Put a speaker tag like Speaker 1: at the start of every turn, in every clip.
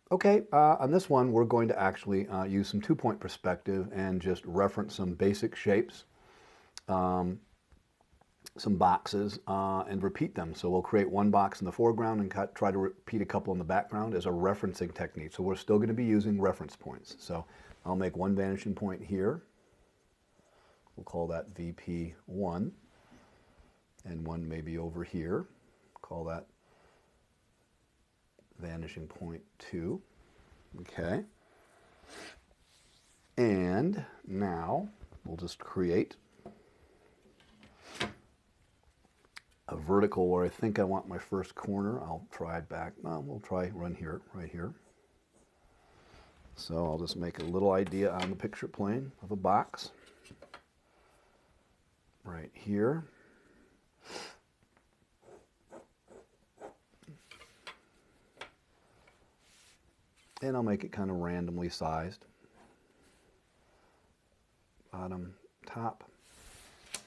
Speaker 1: Okay, on this one, we're going to actually use some two-point perspective and just reference some basic shapes, um, some boxes, and repeat them. So we'll create one box in the foreground and try to repeat a couple in the background as a referencing technique. So we're still going to be using reference points. So I'll make one vanishing point here. We'll call that VP1, and one maybe over here. Call that vanishing point 2. Okay. And now we'll just create a vertical where I think I want my first corner. I'll try it back. Well, we'll try run here, right here. So I'll just make a little idea on the picture plane of a box right here. And I'll make it kind of randomly sized. Bottom, top.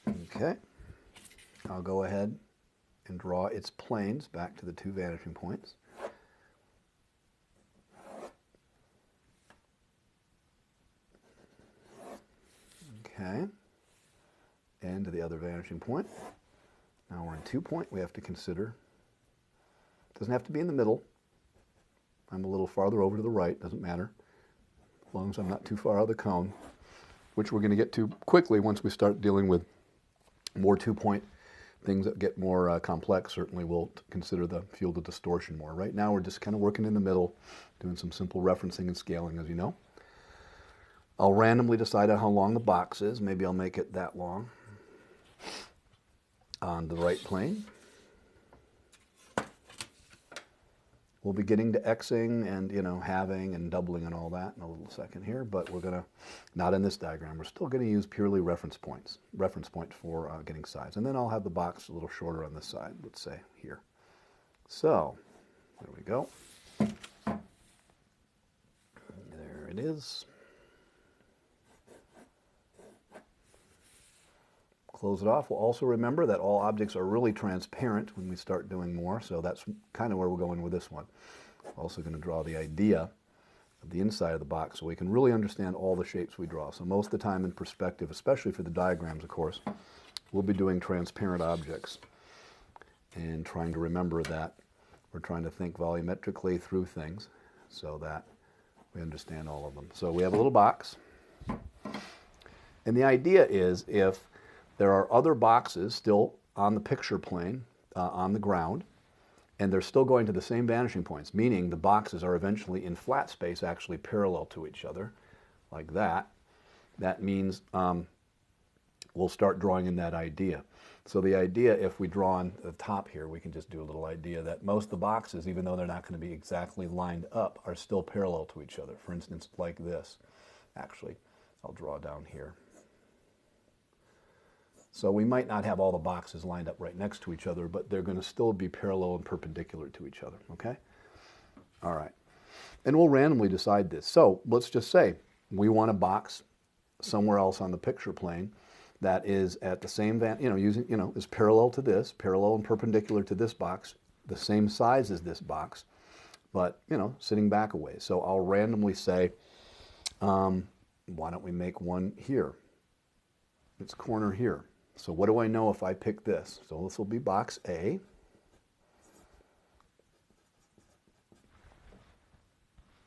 Speaker 1: Okay. I'll go ahead and draw its planes back to the two vanishing points. Okay. And to the other vanishing point. Now we're in 2-point. We have to consider. It doesn't have to be in the middle. I'm a little farther over to the right, doesn't matter, as long as I'm not too far out of the cone, which we're going to get to quickly once we start dealing with more 2-point things that get more complex. Certainly we'll consider the field of distortion more. Right now we're just kind of working in the middle, doing some simple referencing and scaling, as you know. I'll randomly decide on how long the box is. Maybe I'll make it that long on the right plane. We'll be getting to Xing and, halving and doubling and all that in a little second here, but we're going to, not in this diagram, we're still going to use purely reference points for getting size. And then I'll have the box a little shorter on this side, let's say here. So, there we go. There it is. Close it off. We'll also remember that all objects are really transparent when we start doing more, so that's kind of where we're going with this one. Also going to draw the idea of the inside of the box so we can really understand all the shapes we draw. So most of the time in perspective, especially for the diagrams, of course, we'll be doing transparent objects and trying to remember that we're trying to think volumetrically through things so that we understand all of them. So we have a little box, and the idea is if there are other boxes still on the picture plane, on the ground, and they're still going to the same vanishing points, meaning the boxes are eventually in flat space actually parallel to each other, like that. That means we'll start drawing in that idea. So the idea, if we draw on the top here, we can just do a little idea that most of the boxes, even though they're not going to be exactly lined up, are still parallel to each other. For instance, like this. Actually, I'll draw down here. So we might not have all the boxes lined up right next to each other, but they're going to still be parallel and perpendicular to each other, okay? All right. And we'll randomly decide this. So let's just say we want a box somewhere else on the picture plane that is at the same, is parallel to this, parallel and perpendicular to this box, the same size as this box, but, sitting back a ways. So I'll randomly say, why don't we make one here? Its corner here. So what do I know if I pick this? So this will be box A.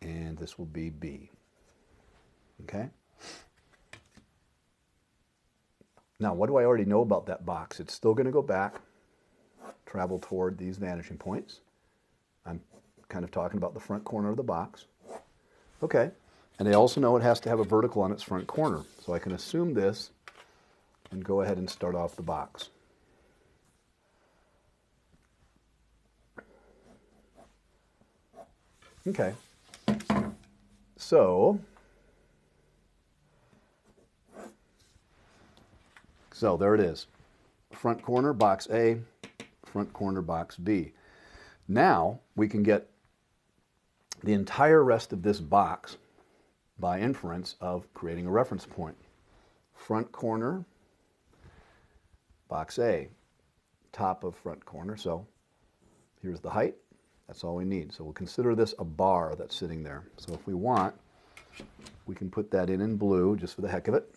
Speaker 1: And this will be B. Okay? Now, what do I already know about that box? It's still going to go back, travel toward these vanishing points. I'm kind of talking about the front corner of the box. Okay. And I also know it has to have a vertical on its front corner. So I can assume this and go ahead and start off the box. Okay. So there it is. Front corner, box A, front corner, box B. Now we can get the entire rest of this box by inference of creating a reference point. Front corner, box A, top of front corner. So here's the height, That's all we need. So we'll consider this a bar that's sitting there. So if we want, we can put that in blue just for the heck of it.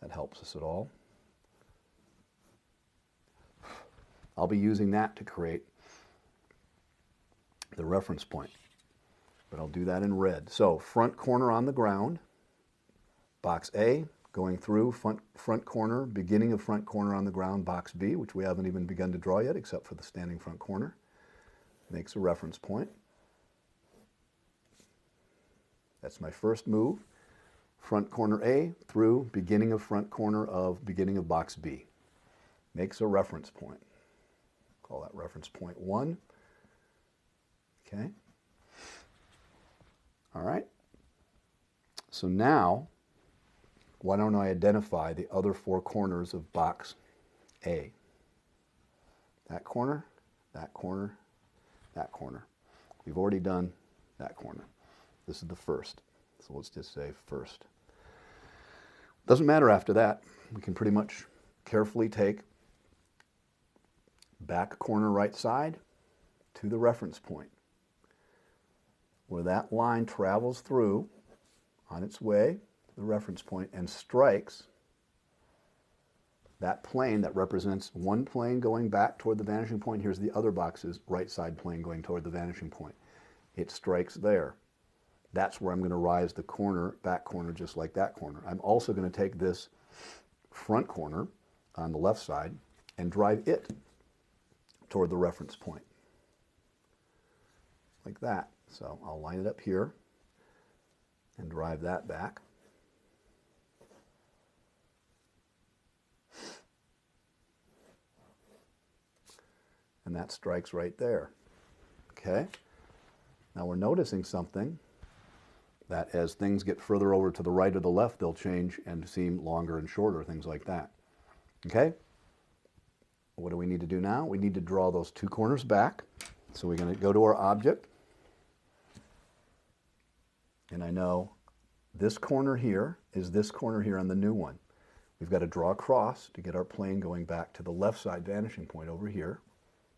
Speaker 1: That helps us at all. I'll be using that to create the reference point, but I'll do that in red. So front corner on the ground, box A, going through front corner, beginning of front corner on the ground, box B, which we haven't even begun to draw yet except for the standing front corner, makes a reference point. That's my first move. Front corner A through beginning of front corner of beginning of box B. Makes a reference point. Call that reference point 1. Okay. All right. So now, why don't I identify the other 4 corners of box A? That corner, that corner, that corner. We've already done that corner. This is the first. So let's just say first. Doesn't matter after that. We can pretty much carefully take back corner right side to the reference point, where that line travels through on its way to the reference point and strikes that plane that represents one plane going back toward the vanishing point. Here's the other box's right side plane going toward the vanishing point. It strikes there. That's where I'm going to rise the corner, back corner, just like that corner. I'm also going to take this front corner on the left side and drive it toward the reference point, like that. So I'll line it up here and drive that back. And that strikes right there. Okay? Now we're noticing something, that as things get further over to the right or the left, they'll change and seem longer and shorter, things like that. Okay? What do we need to do now? We need to draw those 2 corners back. So we're going to go to our object. And I know this corner here is this corner here on the new one. We've got to draw across to get our plane going back to the left side vanishing point over here,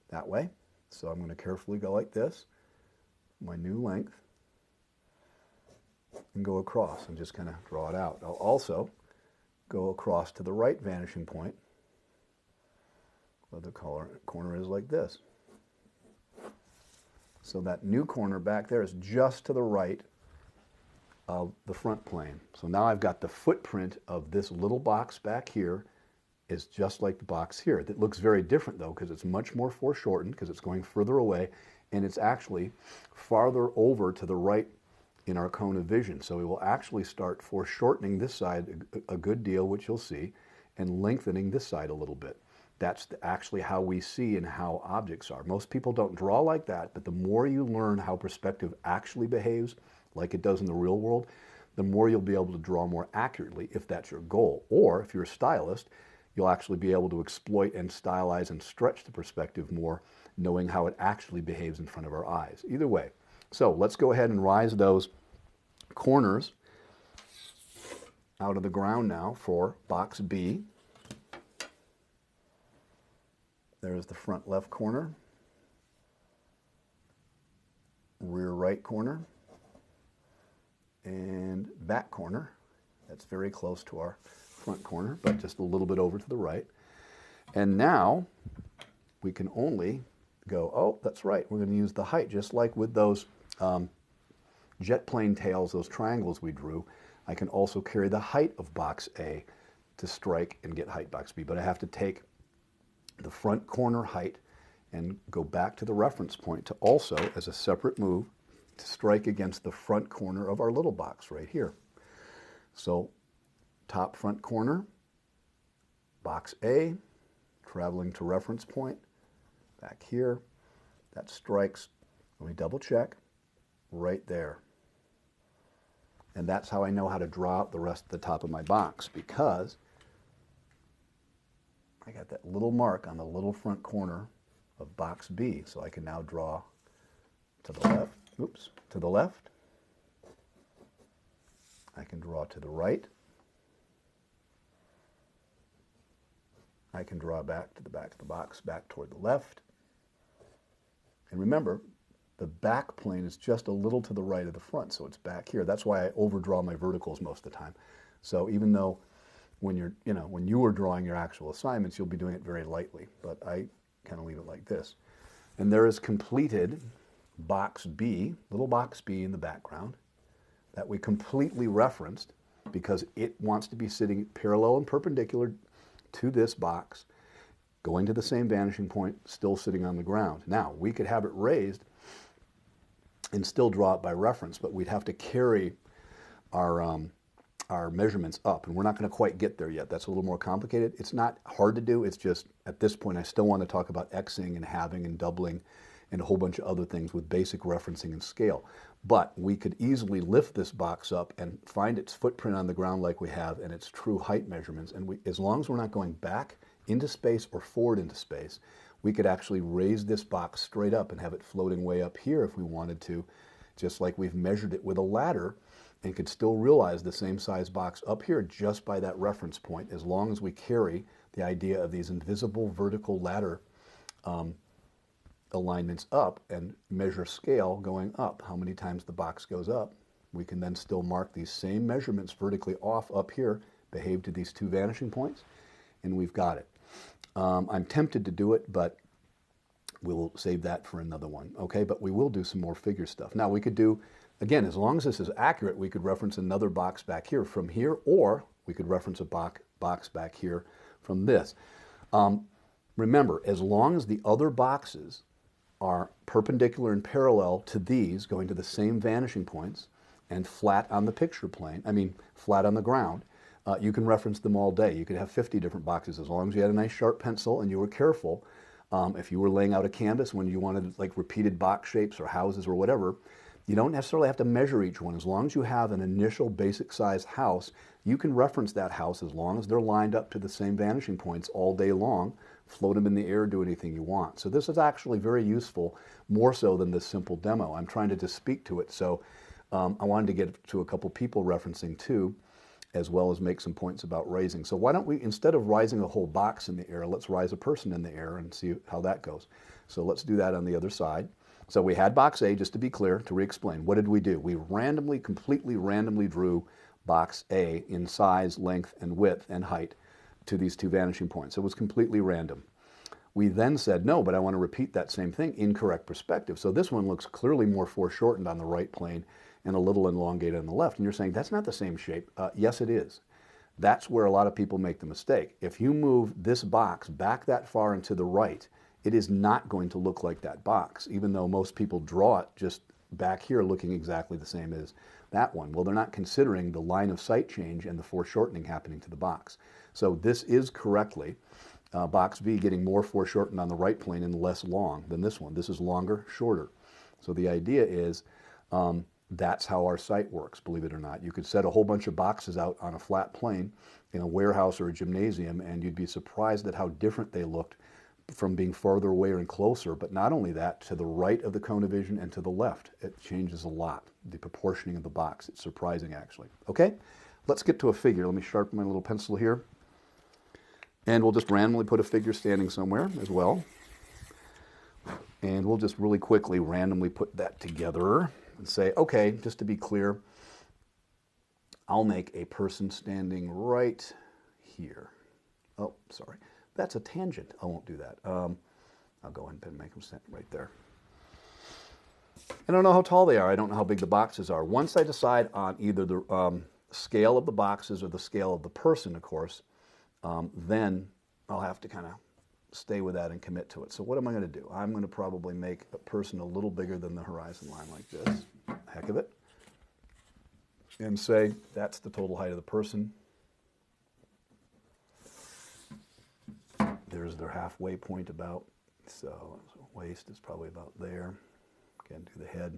Speaker 1: that way. So I'm going to carefully go like this, my new length, and go across and just kind of draw it out. I'll also go across to the right vanishing point, where the corner is like this. So that new corner back there is just to the right of the front plane. So now I've got the footprint of this little box back here is just like the box here. It looks very different though, because it's much more foreshortened because it's going further away, and it's actually farther over to the right in our cone of vision. So we will actually start foreshortening this side a good deal, which you'll see, and lengthening this side a little bit. That's actually how we see and how objects are. Most people don't draw like that, but the more you learn how perspective actually behaves, like it does in the real world, the more you'll be able to draw more accurately if that's your goal. Or if you're a stylist, you'll actually be able to exploit and stylize and stretch the perspective more, knowing how it actually behaves in front of our eyes. Either way. So let's go ahead and rise those corners out of the ground now for box B. There's the front left corner, rear right corner, and back corner. That's very close to our front corner, but just a little bit over to the right. And now we can only go, oh, that's right, we're going to use the height, just like with those jet plane tails, those triangles we drew. I can also carry the height of box A to strike and get height box B, but I have to take the front corner height and go back to the reference point to also, as a separate move, to strike against the front corner of our little box right here. So top front corner, box A, traveling to reference point, back here, that strikes, let me double check, right there. And that's how I know how to draw out the rest of the top of my box, because I got that little mark on the little front corner of box B, so I can now draw to the left, oops, to the left. I can draw to the right. I can draw back to the back of the box, back toward the left. And remember, the back plane is just a little to the right of the front, so it's back here. That's why I overdraw my verticals most of the time. So even though when you are drawing your actual assignments, you'll be doing it very lightly, but I kind of leave it like this. And there is completed box B, little box B in the background, that we completely referenced because it wants to be sitting parallel and perpendicular to this box, going to the same vanishing point, still sitting on the ground. Now, we could have it raised and still draw it by reference, but we'd have to carry our measurements up, and we're not going to quite get there yet. That's a little more complicated. It's not hard to do. It's just, at this point, I still want to talk about Xing and halving and doubling and a whole bunch of other things with basic referencing and scale. But we could easily lift this box up and find its footprint on the ground like we have and its true height measurements. And as long as we're not going back into space or forward into space, we could actually raise this box straight up and have it floating way up here if we wanted to, just like we've measured it with a ladder, and could still realize the same size box up here just by that reference point, as long as we carry the idea of these invisible vertical ladder alignments up and measure scale going up. How many times the box goes up, we can then still mark these same measurements vertically off up here, behave to these two vanishing points, and we've got it. I'm tempted to do it, but we'll save that for another one, okay? But we will do some more figure stuff. Now we could do, again, as long as this is accurate, we could reference another box back here from here, or we could reference a box back here from this. Remember, as long as the other boxes are perpendicular and parallel to these, going to the same vanishing points, and flat on the picture plane, flat on the ground, you can reference them all day. You could have 50 different boxes as long as you had a nice sharp pencil and you were careful. If you were laying out a canvas when you wanted like repeated box shapes or houses or whatever, you don't necessarily have to measure each one. As long as you have an initial basic size house, you can reference that house as long as they're lined up to the same vanishing points all day long, float them in the air, do anything you want. So this is actually very useful, more so than this simple demo. I'm trying to just speak to it, so I wanted to get to a couple people referencing too, as well as make some points about raising. So why don't we, instead of rising a whole box in the air, let's rise a person in the air and see how that goes. So let's do that on the other side. So we had box A, just to be clear, to re-explain. What did we do? We completely randomly drew box A in size, length, and width, and height to these two vanishing points. It was completely random. We then said, no, but I want to repeat that same thing, incorrect perspective. So this one looks clearly more foreshortened on the right plane and a little elongated on the left. And you're saying, that's not the same shape. Yes, it is. That's where a lot of people make the mistake. If you move this box back that far and to the right, it is not going to look like that box, even though most people draw it just back here looking exactly the same as that one. Well, they're not considering the line of sight change and the foreshortening happening to the box. So this is correctly box B getting more foreshortened on the right plane and less long than this one. This is longer, shorter. So the idea is that's how our sight works, believe it or not. You could set a whole bunch of boxes out on a flat plane in a warehouse or a gymnasium, and you'd be surprised at how different they looked from being farther away and closer. But not only that, to the right of the cone of vision and to the left, it changes a lot, the proportioning of the box. It's surprising, actually. Okay, let's get to a figure. Let me sharpen my little pencil here. And we'll just randomly put a figure standing somewhere as well. And we'll just really quickly randomly put that together and say, okay, just to be clear, I'll make a person standing right here. Oh, sorry. That's a tangent. I won't do that. I'll go ahead and make them stand right there. I don't know how tall they are. I don't know how big the boxes are. Once I decide on either the scale of the boxes or the scale of the person, of course, then I'll have to kind of stay with that and commit to it. So what am I going to do? I'm going to probably make a person a little bigger than the horizon line like this. Heck of it. And say that's the total height of the person. There's their halfway point about. So waist is probably about there. Again, do the head.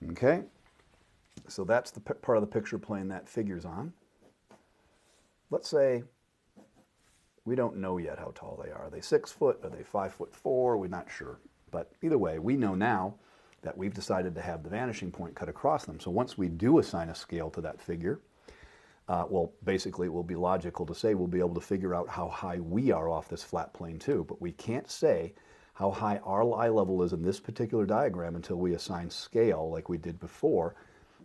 Speaker 1: Okay, so that's the part of the picture plane that figure's on. Let's say We don't know yet how tall they are. Are they 6 foot? Are they 5'4"? We're not sure. But either way, we know now that we've decided to have the vanishing point cut across them. So once we do assign a scale to that figure, well, basically it will be logical to say we'll be able to figure out how high we are off this flat plane too. But we can't say how high our eye level is in this particular diagram until we assign scale, like we did before,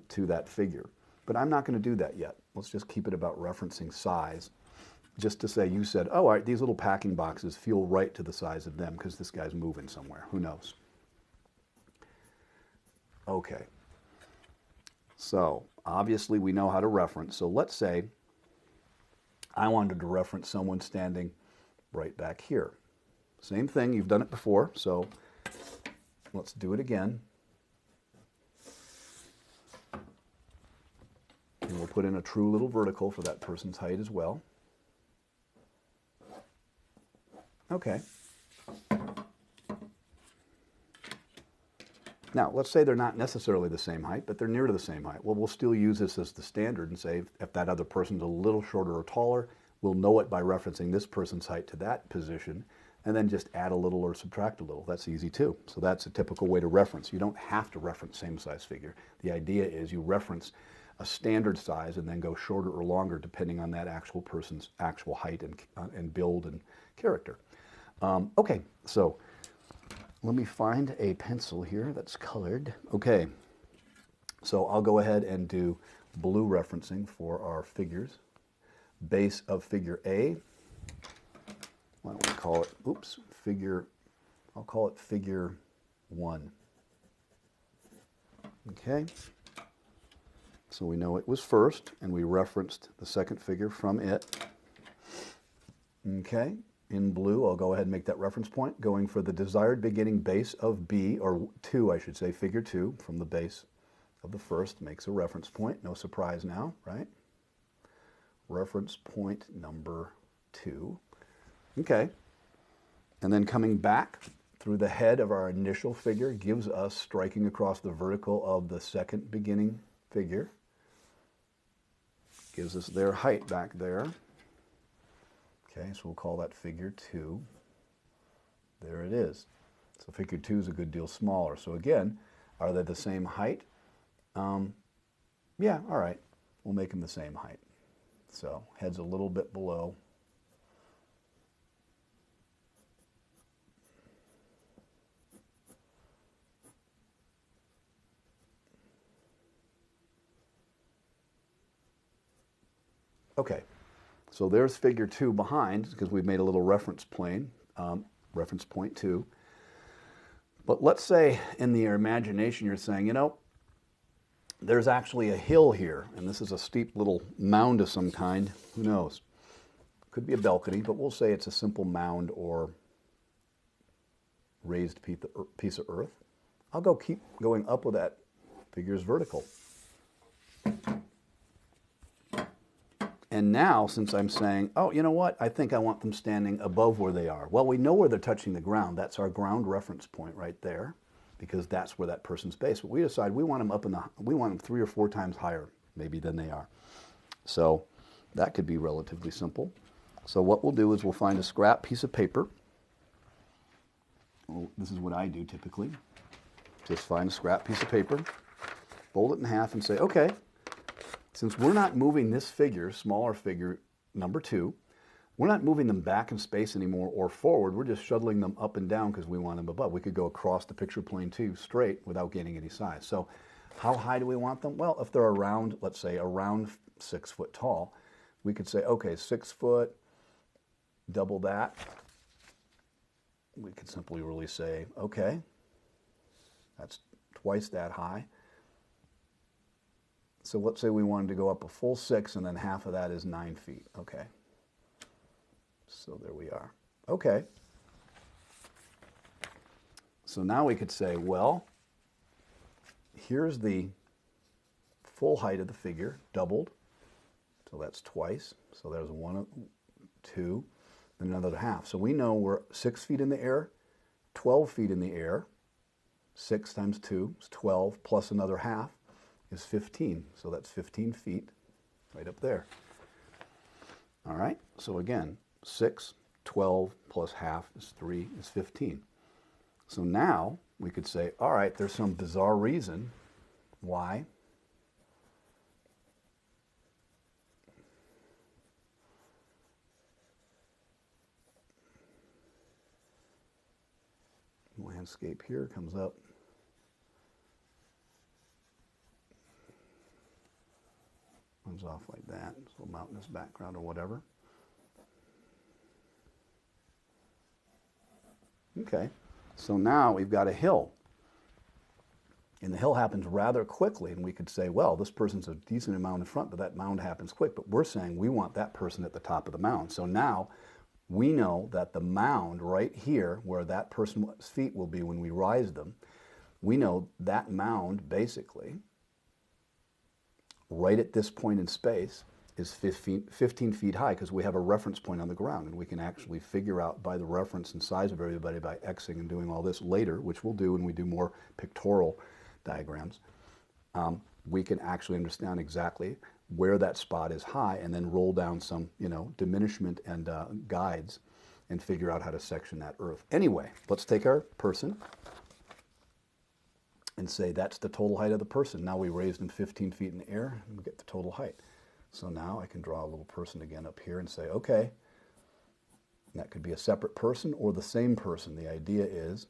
Speaker 1: to that figure. But I'm not going to do that yet. Let's just keep it about referencing size. Just to say, you said, oh, all right, these little packing boxes feel right to the size of them because this guy's moving somewhere. Who knows? Okay. So obviously we know how to reference. So let's say I wanted to reference someone standing right back here. Same thing, you've done it before, so let's do it again. And we'll put in a true little vertical for that person's height as well. Okay. Now, let's say they're not necessarily the same height, but they're near to the same height. Well, we'll still use this as the standard and say if that other person's a little shorter or taller, we'll know it by referencing this person's height to that position, and then just add a little or subtract a little. That's easy too. So that's a typical way to reference. You don't have to reference same size figure. The idea is you reference a standard size and then go shorter or longer depending on that actual person's actual height and build and character. Okay, so let me find a pencil here that's colored. Okay, so I'll go ahead and do blue referencing for our figures. Base of figure A. Why don't we call it, oops, I'll call it figure 1. Okay, so we know it was first, and we referenced the second figure from it. Okay, in blue, I'll go ahead and make that reference point, going for the desired beginning base of B, or 2, I should say, figure 2, from the base of the first, makes a reference point. No surprise now, right? Reference point number 2. Okay, and then coming back through the head of our initial figure gives us striking across the vertical of the second beginning figure. Gives us their height back there. Okay, so we'll call that figure 2. There it is. So figure 2 is a good deal smaller. So again, are they the same height? Yeah, all right. We'll make them the same height. So head's a little bit below. Okay, so there's figure 2 behind because we've made a little reference plane, reference point 2. But let's say in your imagination you're saying, you know, there's actually a hill here, and this is a steep little mound of some kind. Who knows? Could be a balcony, but we'll say it's a simple mound or raised piece of earth. I'll keep going up with that figure's vertical. And now, since I'm saying, oh, you know what? I think I want them standing above where they are. Well, we know where they're touching the ground. That's our ground reference point right there, because that's where that person's based. But we decide we want them we want them 3 or 4 times higher, maybe, than they are. So that could be relatively simple. So what we'll do is we'll find a scrap piece of paper. Well, this is what I do typically. Just find a scrap piece of paper, fold it in half, and say, okay, since we're not moving this figure, smaller figure number 2, we're not moving them back in space anymore or forward. We're just shuttling them up and down because we want them above. We could go across the picture plane too, straight, without gaining any size. So how high do we want them? Well, if they're around, let's say, around 6 foot tall, we could say, okay, 6 foot, double that. We could simply really say, okay, that's twice that high. So let's say we wanted to go up a full 6, and then half of that is 9 feet. Okay. So there we are. Okay. So now we could say, well, here's the full height of the figure, doubled. So that's twice. So there's 1, 2, then another half. So we know we're 6 feet in the air, 12 feet in the air. 6 times 2 is 12, plus another half is 15. So that's 15 feet right up there. All right, so again, 6. 12 plus half is 3 is 15. So now we could say, all right, there's some bizarre reason why landscape here comes up. Comes off like that, so mountainous background or whatever. Okay, so now we've got a hill. And the hill happens rather quickly, and we could say, well, this person's a decent amount in front, but that mound happens quick. But we're saying we want that person at the top of the mound. So now we know that the mound right here, where that person's feet will be when we rise them, we know that mound basically, right at this point in space, is 15 feet high because we have a reference point on the ground, and we can actually figure out by the reference and size of everybody by Xing and doing all this later, which we'll do when we do more pictorial diagrams. We can actually understand exactly where that spot is high and then roll down some, diminishment and guides and figure out how to section that earth. Anyway, let's take our person and say that's the total height of the person. Now we raised them 15 feet in the air and we get the total height. So now I can draw a little person again up here and say, okay, that could be a separate person or the same person. The idea is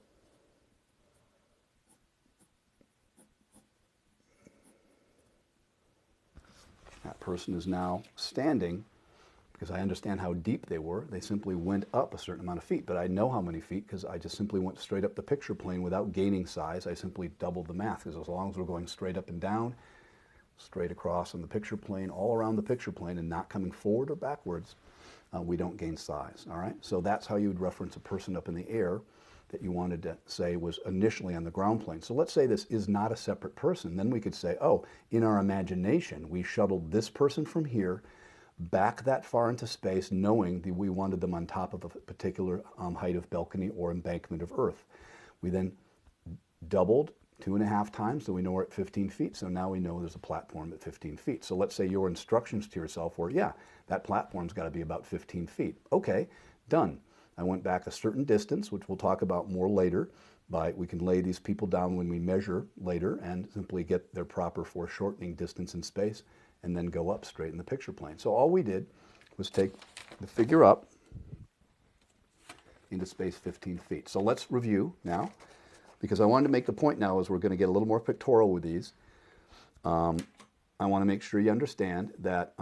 Speaker 1: that person is now standing because I understand how deep they were. They simply went up a certain amount of feet, but I know how many feet because I just simply went straight up the picture plane without gaining size. I simply doubled the math because as long as we're going straight up and down, straight across on the picture plane, all around the picture plane and not coming forward or backwards, we don't gain size, all right? So that's how you would reference a person up in the air that you wanted to say was initially on the ground plane. So let's say this is not a separate person. Then we could say, oh, in our imagination, we shuttled this person from here back that far into space, knowing that we wanted them on top of a particular height of balcony or embankment of Earth. We then doubled 2.5 times, so we know we're at 15 feet. So now we know there's a platform at 15 feet. So let's say your instructions to yourself were, yeah, that platform's got to be about 15 feet. Okay, done. I went back a certain distance, which we'll talk about more later. We can lay these people down when we measure later and simply get their proper foreshortening distance in space and then go up straight in the picture plane. So all we did was take the figure up into space 15 feet. So let's review now, because I wanted to make the point now as we're going to get a little more pictorial with these. I want to make sure you understand that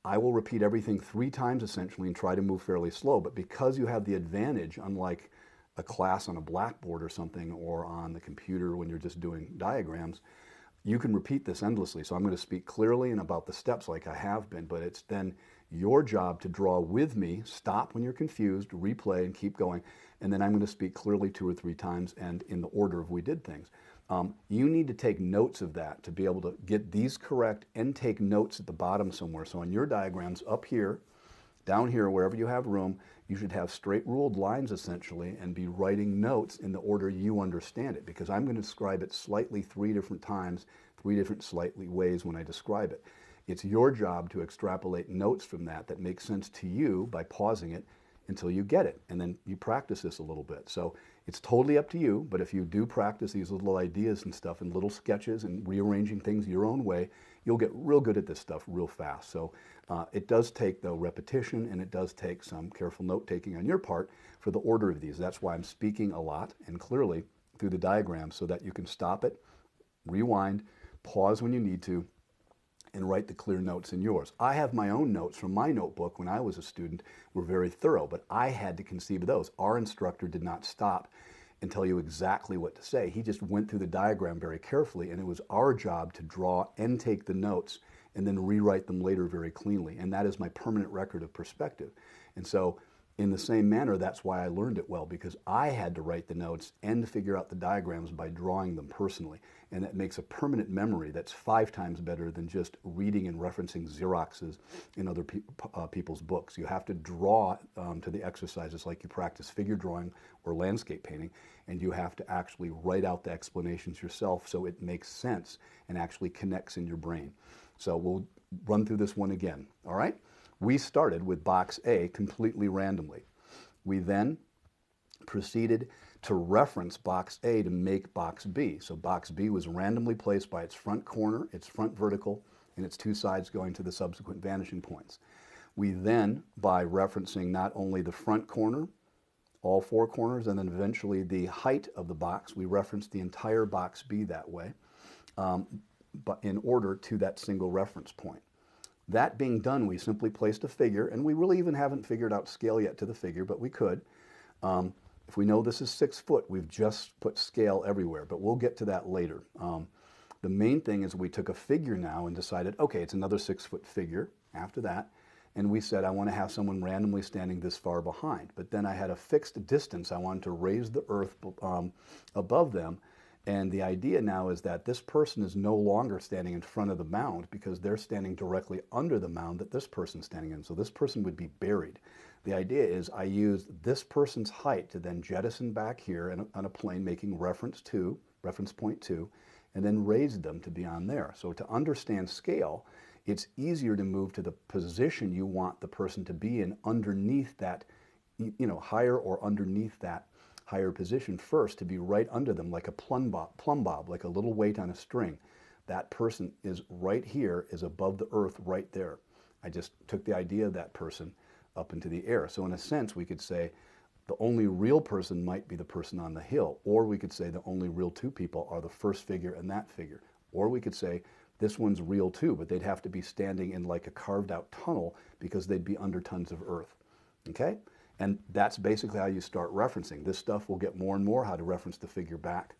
Speaker 1: I will repeat everything 3 times essentially and try to move fairly slow, but because you have the advantage, unlike a class on a blackboard or something or on the computer when you're just doing diagrams, you can repeat this endlessly. So I'm going to speak clearly and about the steps like I have been, but it's then your job to draw with me, stop when you're confused, replay and keep going, and then I'm going to speak clearly 2 or 3 times and in the order of we did things. You need to take notes of that to be able to get these correct and take notes at the bottom somewhere. So on your diagrams up here, down here, wherever you have room, you should have straight ruled lines essentially and be writing notes in the order you understand it, because I'm going to describe it slightly 3 different times, 3 different slightly ways when I describe it. It's your job to extrapolate notes from that that make sense to you by pausing it until you get it, and then you practice this a little bit. So it's totally up to you, but if you do practice these little ideas and stuff and little sketches and rearranging things your own way, you'll get real good at this stuff real fast. So it does take, though, repetition, and it does take some careful note-taking on your part for the order of these. That's why I'm speaking a lot and clearly through the diagram so that you can stop it, rewind, pause when you need to, and write the clear notes in yours. I have my own notes from my notebook when I was a student, were very thorough, but I had to conceive of those. Our instructor did not stop and tell you exactly what to say. He just went through the diagram very carefully, and it was our job to draw and take the notes and then rewrite them later very cleanly. And that is my permanent record of perspective. And so in the same manner, that's why I learned it well, because I had to write the notes and figure out the diagrams by drawing them personally. And that makes a permanent memory that's 5 times better than just reading and referencing Xeroxes in other people's books. You have to draw to the exercises like you practice figure drawing or landscape painting, and you have to actually write out the explanations yourself so it makes sense and actually connects in your brain. So we'll run through this one again, all right? We started with box A completely randomly. We then proceeded to reference box A to make box B. So box B was randomly placed by its front corner, its front vertical, and its two sides going to the subsequent vanishing points. We then, by referencing not only the front corner, all four corners, and then eventually the height of the box, we referenced the entire box B that way, but in order to that single reference point. That being done, we simply placed a figure, and we really even haven't figured out scale yet to the figure, but we could. If we know this is 6 foot, we've just put scale everywhere, but we'll get to that later. The main thing is we took a figure now and decided, okay, it's another 6 foot figure after that, and we said, I want to have someone randomly standing this far behind. But then I had a fixed distance. I wanted to raise the earth above them. And the idea now is that this person is no longer standing in front of the mound because they're standing directly under the mound that this person's standing in. So this person would be buried. The idea is I used this person's height to then jettison back here on a plane making reference point 2, and then raised them to be on there. So to understand scale, it's easier to move to the position you want the person to be in underneath that, higher or underneath that higher position first, to be right under them like a plumb bob, like a little weight on a string. That person is right here, is above the earth right there. I just took the idea of that person up into the air. So in a sense, we could say the only real person might be the person on the hill, or we could say the only real two people are the first figure and that figure, or we could say this one's real too, but they'd have to be standing in like a carved out tunnel because they'd be under tons of earth. Okay? And that's basically how you start referencing. This stuff will get more and more how to reference the figure back,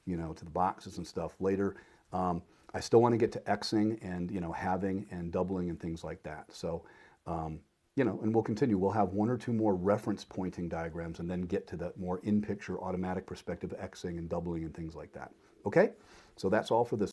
Speaker 1: to the boxes and stuff later. I still want to get to Xing and, halving and doubling and things like that. So, and we'll continue. We'll have one or two more reference pointing diagrams and then get to the more in-picture automatic perspective Xing and doubling and things like that. Okay? So that's all for this.